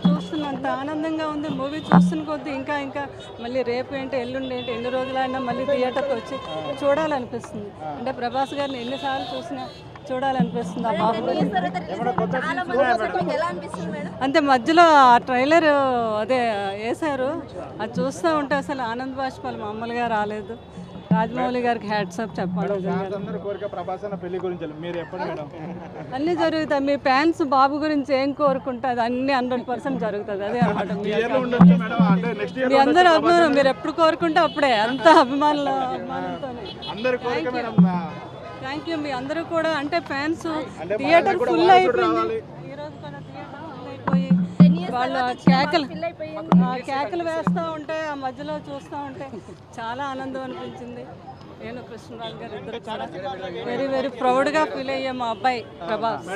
చూస్తున్నంత ఆనందంగా ఉంది. మూవీ చూస్తున్న కొద్దీ ఇంకా ఇంకా మళ్ళీ రేపు ఏంటి ఎల్లుండి ఏంటి ఎన్ని రోజులైనా మళ్ళీ థియేటర్కి వచ్చి చూడాలనిపిస్తుంది. అంటే ప్రభాస్ గారిని ఎన్నిసార్లు చూసినా చూడాలనిపిస్తుంది. ఆ బాహుబలి అంతే మధ్యలో ఆ ట్రైలర్ అదే వేశారు, అది చూస్తూ ఉంటే అసలు ఆనంద్ బాష్పాలు మామూలుగా రాలేదు. రాజమౌళి గారికి హ్యాట్సాప్ చెప్పాలి. అన్నీ జరుగుతాయి. మీ ఫ్యాన్స్ బాబు గురించి ఏం కోరుకుంటుంది అన్నీ 100% జరుగుతుంది. అదే అనమాట. మీ అందరూ అభిమానం, మీరు ఎప్పుడు కోరుకుంటే అప్పుడే, అంత అభిమానంతోనే. Thank you. మీ అందరూ కూడా అంటే ఫ్యాన్స్ థియేటర్ ఫుల్ అయిపోయింది. ఈరోజు కూడా థియేటర్ ఫుల్ అయిపోయి వాళ్ళు కేకలు వేస్తూ ఉంటే ఆ మధ్యలో చూస్తూ ఉంటే చాలా ఆనందం అనిపించింది. నేను కృష్ణరాజు గారు ఇద్దరు చాలా వెరీ వెరీ ప్రౌడ్గా ఫీల్ అయ్యాం. మా అబ్బాయి ప్రభాస్.